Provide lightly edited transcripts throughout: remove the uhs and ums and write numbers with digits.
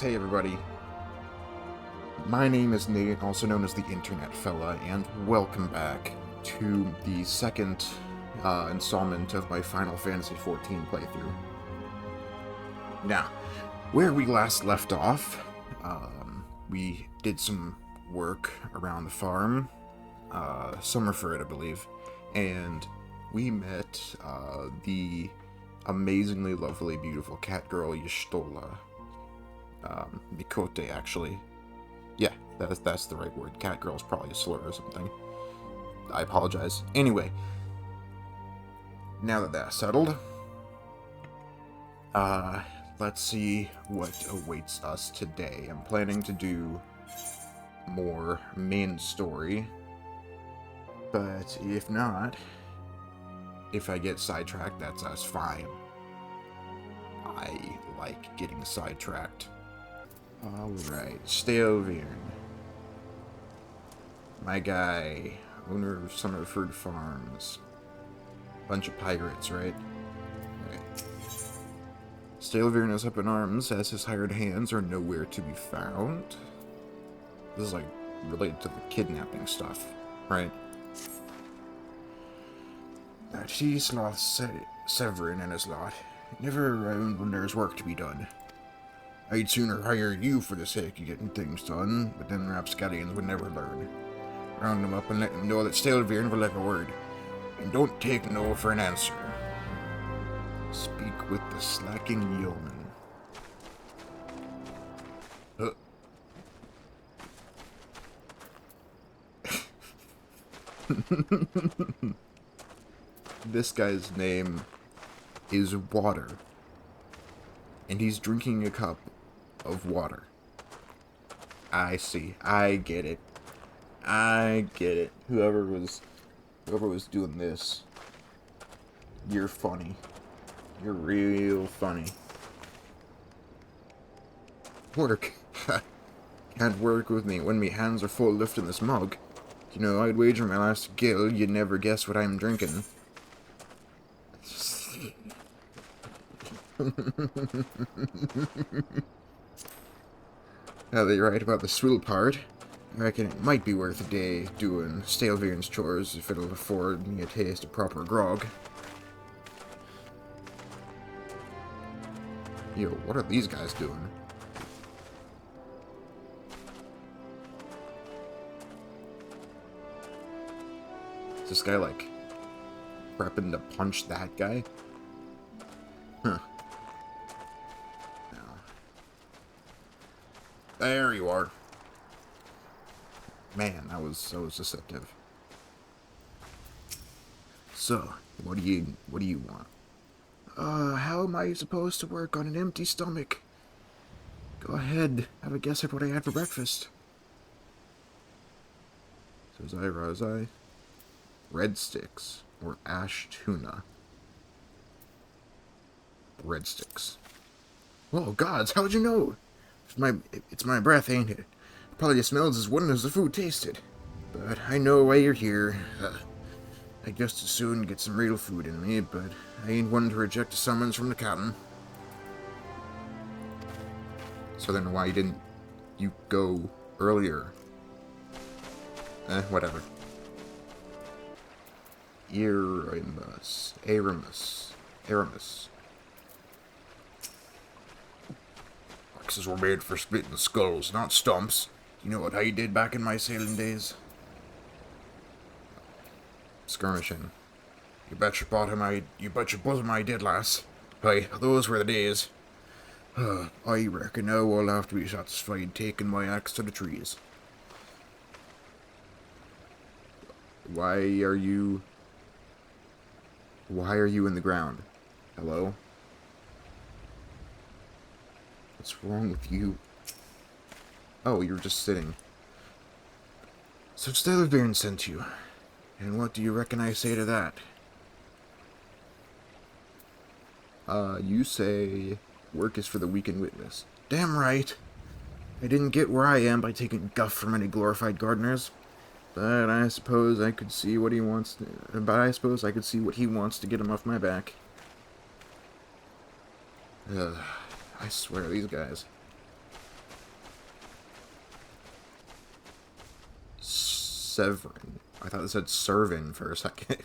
Hey everybody, my name is Nate, also known as the Internet Fella, and welcome back to the second installment of my Final Fantasy XIV playthrough. Now, where we last left off, we did some work around the farm, Summerford, I believe, and we met the amazingly lovely, beautiful cat girl Y'shtola. Mikote, actually. Yeah, that's the right word. Cat girl is probably a slur or something. I apologize. Anyway, now that that's settled, let's see what awaits us today. I'm planning to do more main story, but if not, if I get sidetracked, that's fine. I like getting sidetracked. Alright, Sevrin. My guy, owner of Summerford Farms. Bunch of pirates, right? Right. Sevrin is up in arms as his hired hands are nowhere to be found. This is like related to the kidnapping stuff, right? That he's lost Sevrin and his lot. Never around when there's work to be done. I'd sooner hire you for the sake of getting things done, but them rapscallions would never learn. Round them up and let them know that Sevrin will like a word, and don't take no for an answer. Speak with the slacking yeoman. This guy's name is Water, and he's drinking a cup of water. I see. I get it. I get it. Whoever was doing this, you're funny. You're real funny. Work. Can't work with me when me hands are full lifting this mug. You know, I'd wager my last gill you'd never guess what I'm drinking. Now that you're right about the swill part, I reckon it might be worth a day doing Sevrin's chores if it'll afford me a taste of proper grog. Yo, what are these guys doing? Is this guy, like, prepping to punch that guy? Huh. There you are. Man, that was deceptive. So, what do you want? How am I supposed to work on an empty stomach? Go ahead, have a guess at what I had for breakfast. So Razai, breadsticks or ash tuna. Breadsticks. Oh gods, how'd you know? It's my breath, ain't it? Probably smells as wooden as the food tasted. But I know why you're here. I'd just as soon get some real food in me, but I ain't one to reject a summons from the captain. So then why didn't you go earlier? Whatever. Aramis. Axes were made for splitting skulls, not stumps. You know what I did back in my sailing days? Skirmishing. You bet your bosom I did, lass. Aye, those were the days. I reckon now I'll have to be satisfied taking my axe to the trees. Why are you in the ground? Hello? What's wrong with you? Oh, you're just sitting. So Sevrin sent you. And what do you reckon I say to that? You say work is for the weak and witless. Damn right. I didn't get where I am by taking guff from any glorified gardeners. But I suppose I could see what he wants to get him off my back. I swear, these guys. Sevrin. I thought it said Servin for a second.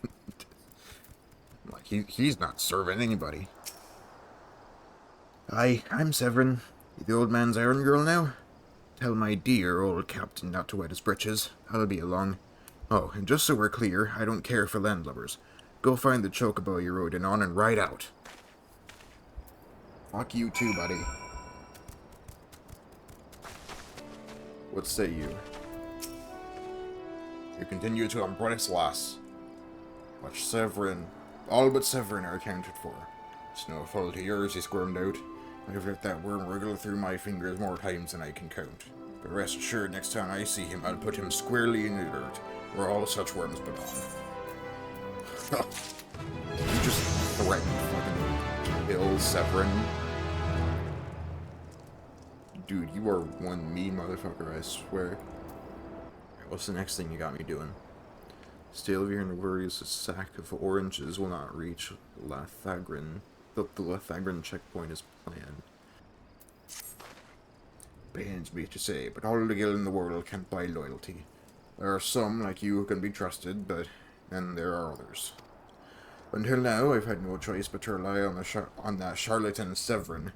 Like, he's not serving anybody. Hi, I'm Sevrin. You the old man's errand girl now? Tell my dear old captain not to wet his britches. I'll be along. Oh, and just so we're clear, I don't care for landlubbers. Go find the chocobo you rode in on and ride out. Fuck you too, buddy. What say you? You continue to embrace loss. But Sevrin, all but Sevrin are accounted for. It's no fault of yours, he squirmed out. I've let that worm wriggle through my fingers more times than I can count. But rest assured, next time I see him, I'll put him squarely in the dirt, where all such worms belong. You just threatened fucking kill Sevrin? Dude, you are one mean motherfucker, I swear. What's the next thing you got me doing? Stelvian worries a sack of oranges will not reach Lathagrin. The Lathagrin checkpoint is planned. Pains me to say, but all the gil in the world can't buy loyalty. There are some, like you, who can be trusted, but then there are others. Until now, I've had no choice but to rely on that charlatan Sevrin,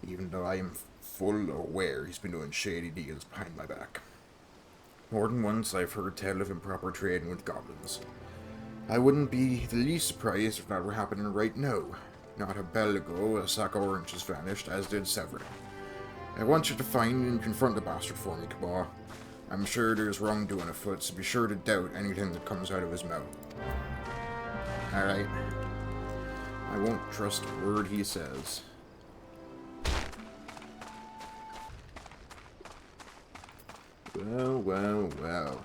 even though I am full aware he's been doing shady deals behind my back. More than once, I've heard tell of improper trading with goblins. I wouldn't be the least surprised if that were happening right now. Not a bell ago, a sack of oranges vanished, as did Sevrin. I want you to find and confront the bastard for me, Cabal. I'm sure there's wrongdoing afoot, so be sure to doubt anything that comes out of his mouth. Alright. I won't trust a word he says. Well, well, well.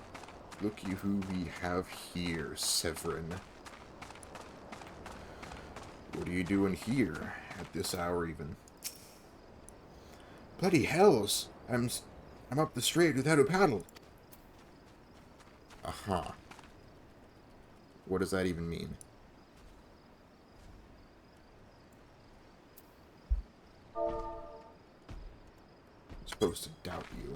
Looky who we have here, Sevrin. What are you doing here, at this hour even? Bloody hells! I'm up the strait without a paddle. Aha. What does that even mean? I'm supposed to doubt you.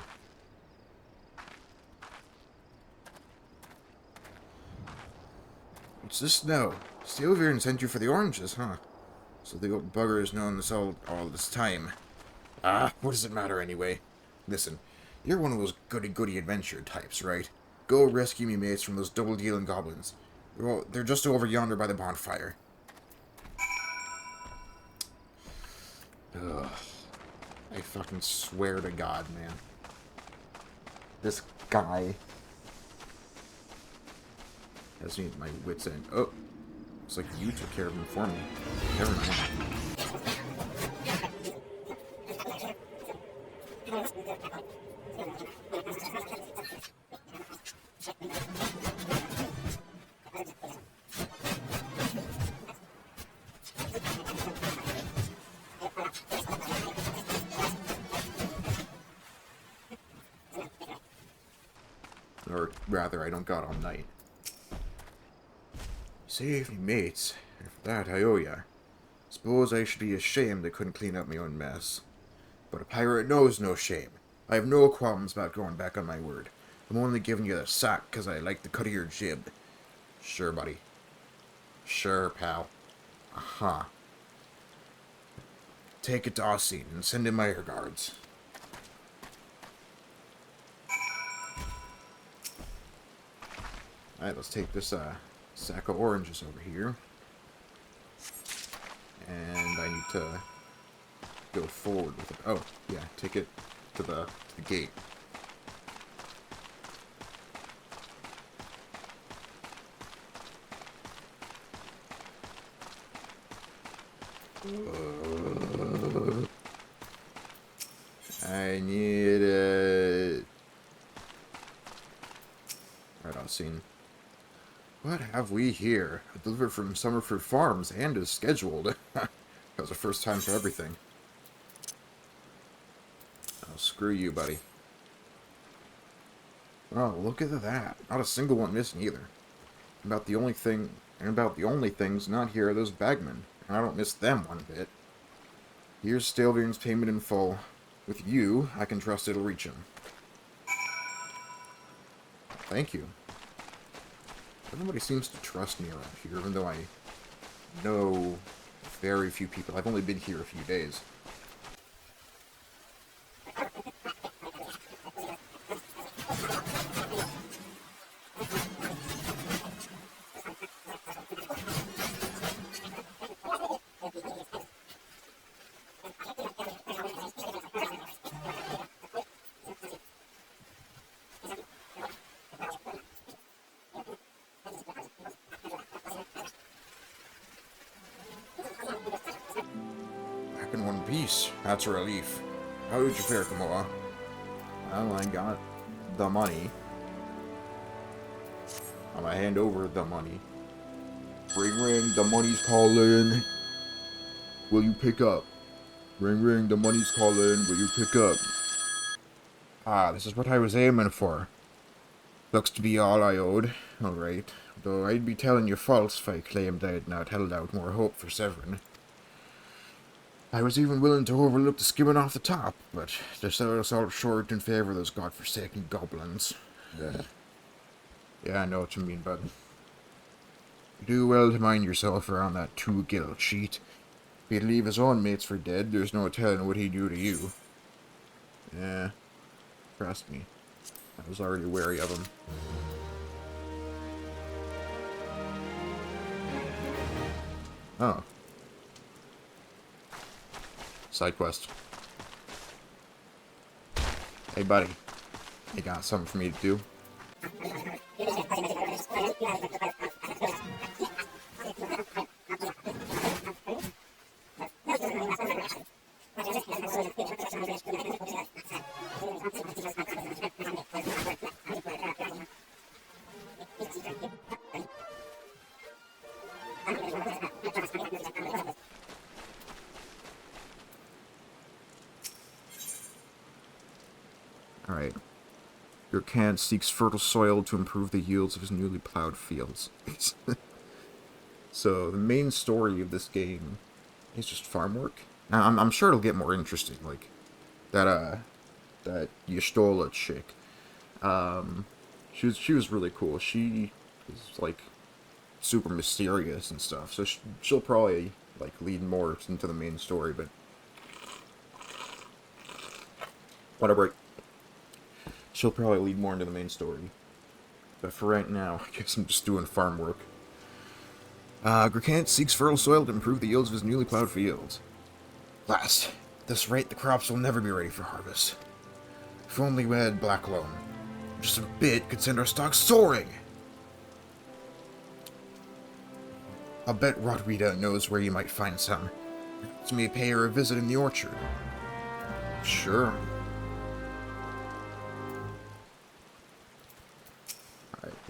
What's this now? Sevrin sent you for the oranges, huh? So the old bugger has known this all this time. Ah, what does it matter anyway? Listen, you're one of those goody-goody adventure types, right? Go rescue me mates from those double-dealing goblins. Well, they're just over yonder by the bonfire. Ugh. I fucking swear to God, man. This guy has me at my wit's end. Oh, looks like you took care of him for me. Never mind. Or rather, I don't got all night. Save me, mates. And for that, I owe ya. Suppose I should be ashamed I couldn't clean up my own mess. But a pirate knows no shame. I have no qualms about going back on my word. I'm only giving you the sack because I like the cut of your jib. Sure, buddy. Sure, pal. Aha. Take it to Ossine and send him my regards. Alright, let's take this sack of oranges over here. And I need to go forward with it. Oh, yeah, take it to the gate. I need it. Right, I've seen. What have we here? Delivered from Summerford Farms and is scheduled. That was the first time for everything. Oh, screw you, buddy. Oh, look at that. Not a single one missing either. About the only things not here are those bagmen. And I don't miss them one bit. Here's Stelvian's payment in full. With you, I can trust it'll reach him. Thank you. Everybody seems to trust me around here, even though I know very few people. I've only been here a few days. Back in one piece. That's a relief. How did you fare, Kamoa? Well, I got the money. I'm gonna hand over the money. Ring ring, the money's calling. Will you pick up? Ring ring, the money's calling. Will you pick up? Ah, this is what I was aiming for. Looks to be all I owed. Alright. Though I'd be telling you false if I claimed I had not held out more hope for Sevrin. I was even willing to overlook the skimming off the top, but they sell us all short in favor of those godforsaken goblins. Yeah, I know what you mean, bud. You do well to mind yourself around that two-gill cheat. If he'd leave his own mates for dead, there's no telling what he'd do to you. Yeah, trust me. I was already wary of him. Oh. Side quest. Hey, buddy. You got something for me to do? Alright. Your can seeks fertile soil to improve the yields of his newly plowed fields. So, the main story of this game is just farm work. Now, I'm sure it'll get more interesting, like, that Yestola chick. She was really cool. She is, like, super mysterious and stuff, so she'll probably, like, lead more into the main story, but whatever. She'll probably lead more into the main story. But for right now, I guess I'm just doing farm work. Gracant seeks fertile soil to improve the yields of his newly plowed fields. Last, at this rate, the crops will never be ready for harvest. If only we had black loam. Just a bit could send our stocks soaring! I'll bet Rodrita knows where you might find some. So may pay her a visit in the orchard. Sure.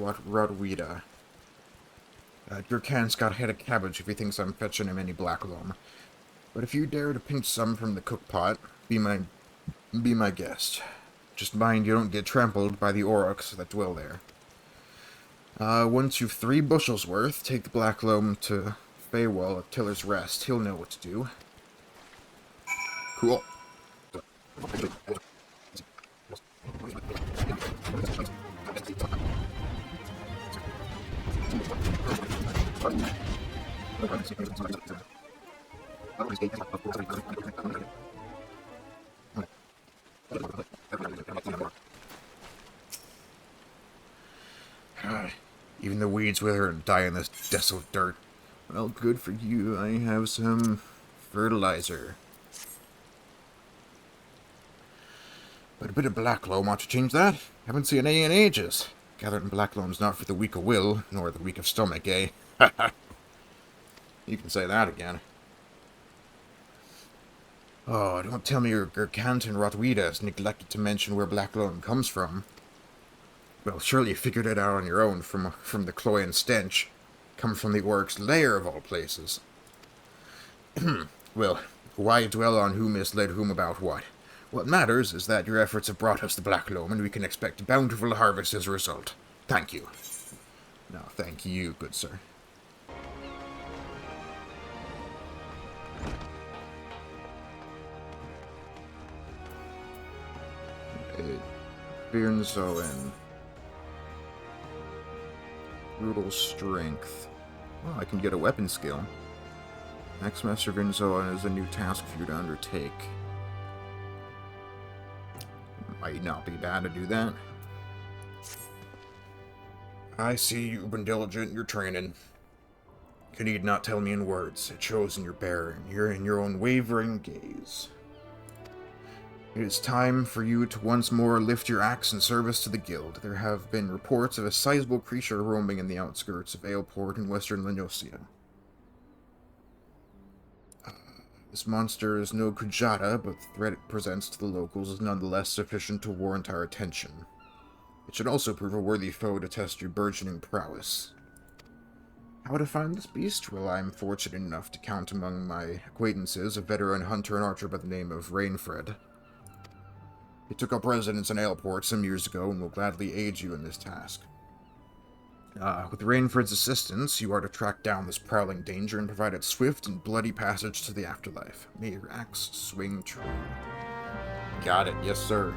Alright, Rodrita. Gurkan's got a head of cabbage if he thinks I'm fetching him any black loam. But if you dare to pinch some from the cook pot, be my guest. Just mind you don't get trampled by the aurochs that dwell there. Once you've 3 bushels worth, take the black loam to Faywell at Tiller's Rest. He'll know what to do. Cool. Even the weeds wither and die in this desolate dirt. Well, good for you. I have some fertilizer. But a bit of black loam ought to change that. Haven't seen any in ages. Gathering black loam's not for the weak of will, nor the weak of stomach, eh? You can say that again. Oh, don't tell me your Gurkant and Rotweeda has neglected to mention where black loam comes from. Well, surely you figured it out on your own from the cloying stench. Comes from the orc's lair of all places. Well, why dwell on who misled whom about what? What matters is that your efforts have brought us the black loam, and we can expect a bountiful harvest as a result. Thank you. No, thank you, good sir. Bjornzoen. Brutal strength. Well, I can get a weapon skill. Next Sevrin is a new task for you to undertake. Might not be bad to do that. I see you've been diligent in your training. You need not tell me in words. It shows in your bearing. You're in your unwavering gaze. It is time for you to once more lift your axe in service to the guild. There have been reports of a sizable creature roaming in the outskirts of Aleport in western Lenosia. This monster is no Kujata, but the threat it presents to the locals is nonetheless sufficient to warrant our attention. It should also prove a worthy foe to test your burgeoning prowess. How to find this beast? Well, I am fortunate enough to count among my acquaintances a veteran hunter and archer by the name of Rainfred. He took up residence in Aleport some years ago and will gladly aid you in this task. With Rainfred's assistance, you are to track down this prowling danger and provide it swift and bloody passage to the afterlife. May your axe swing true. Got it, yes sir.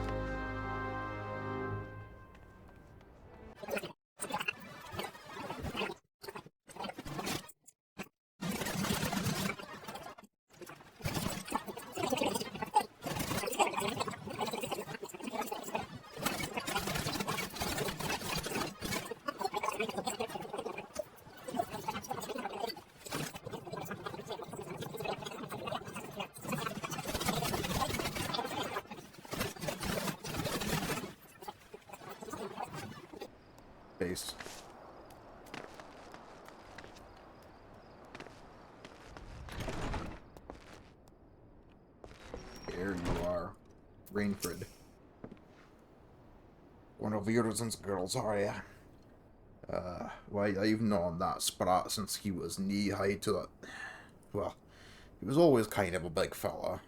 Base. There you are, Rainfred. One of Urizen's girls, are ya? Why, I've known that sprat since he was knee-high to it. Well, he was always kind of a big fella.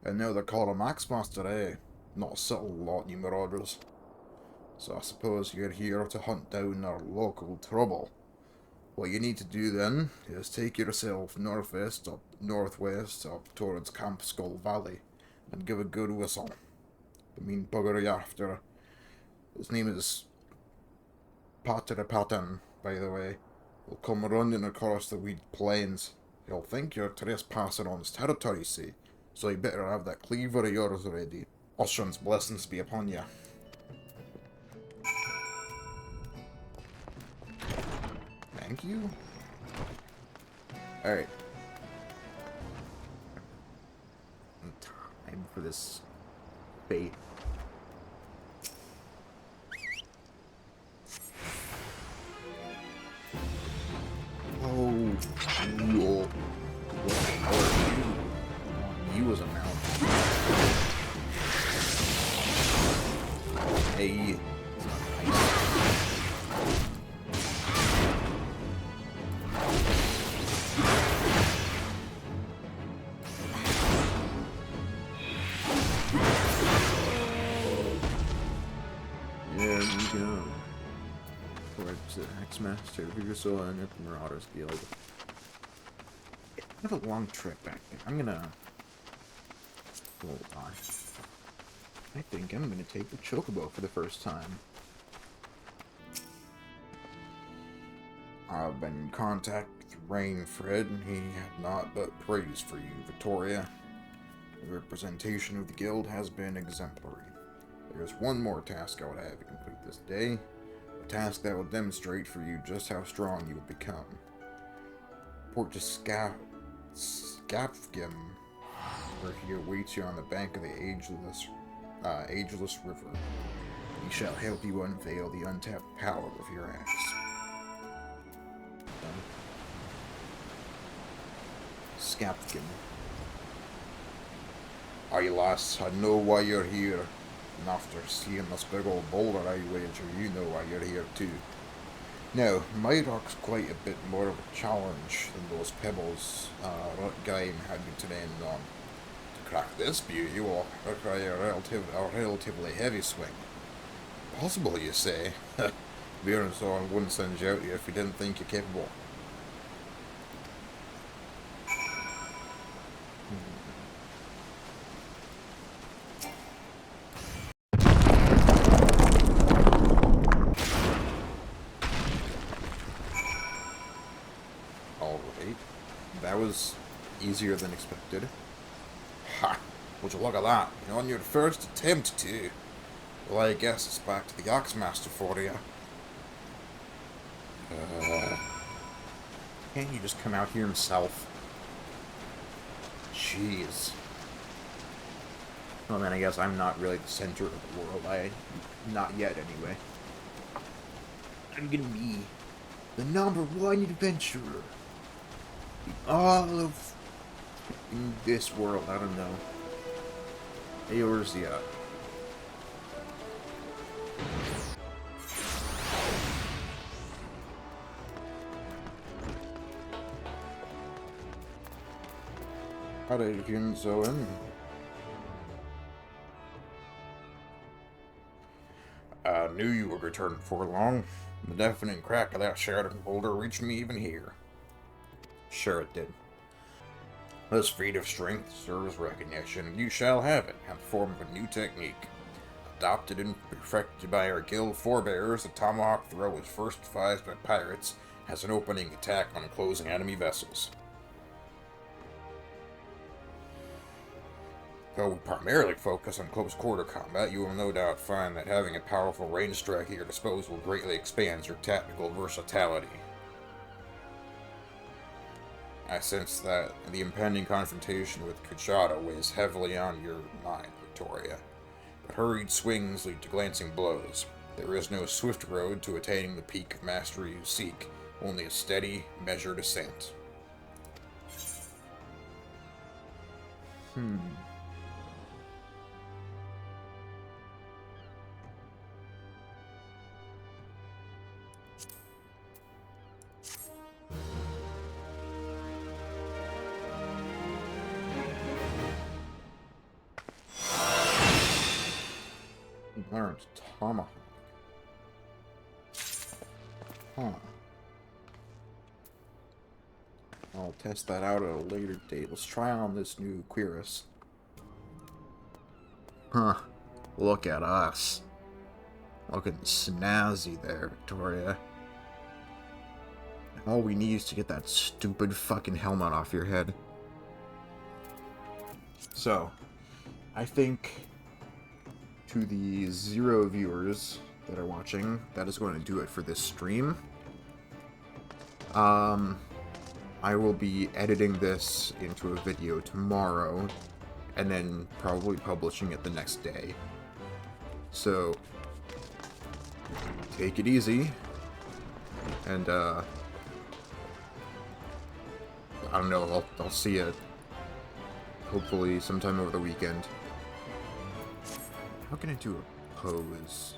And now they call him Axemaster, eh? Not a subtle lot, you marauders. So I suppose you're here to hunt down our local trouble. What you need to do then is take yourself northwest up towards Camp Skull Valley and give a good whistle. The mean bugger you're after. His name is Paterapatan, by the way. He'll come running across the wheat plains. He'll think you're trespassing on his territory, see, so you better have that cleaver of yours ready. Ossian's blessings be upon you. Thank you. Alright. Time for this bait. Oh, cool. How are you? You as a mount. Hey. There we go. Towards the X-Master, Vigorsoul, and the Marauders Guild. I have a long trip back there. I'm gonna... Hold on. I think I'm gonna take the Chocobo for the first time. I've been in contact with Rainfred, and he had naught but praise for you, Victoria. The representation of the guild has been exemplary. There's one more task I would have you complete this day. A task that will demonstrate for you just how strong you will become. Port to Skafgim, where he awaits you on the bank of the ageless river. He shall help you unveil the untapped power of your axe. Skafgim. Aye, lass, I know why you're here. And after seeing this big old boulder, I wager you know why you're here too. Now, my rock's quite a bit more of a challenge than those pebbles Gaim had been trained on. To crack this beauty will require a relatively heavy swing. Possible, you say? Bjornsson wouldn't send you out here if he didn't think you're capable. easier than expected. Ha! Would you look at that? You're on your first attempt to. Well, I guess it's back to the Oxmaster for you. Can't he just come out here himself? Jeez. Well, then I guess I'm not really the center of the world. Not yet, anyway. I'm gonna be the #1 adventurer in all of this world. I don't know. Hey, where's the How did you so in? I knew you would return before long. The deafening crack of that shattered boulder reached me even here. Sure it did. This feat of strength serves recognition. You shall have it in the form of a new technique. Adopted and perfected by our guild forebears, the tomahawk throw was first devised by pirates as an opening attack on closing enemy vessels. Though we primarily focus on close-quarter combat, you will no doubt find that having a powerful range strike at your disposal greatly expands your tactical versatility. I sense that the impending confrontation with Kachada weighs heavily on your mind, Victoria. But hurried swings lead to glancing blows. There is no swift road to attaining the peak of mastery you seek, only a steady, measured ascent. Learned tomahawk. Huh. I'll test that out at a later date. Let's try on this new Cuirass. Huh. Look at us. Looking snazzy there, Victoria. All we need is to get that stupid fucking helmet off your head. So, I think to the 0 viewers that are watching, that is going to do it for this stream. I will be editing this into a video tomorrow, and then probably publishing it the next day. So, take it easy, and, I don't know, I'll see you hopefully sometime over the weekend. How can I do a pose?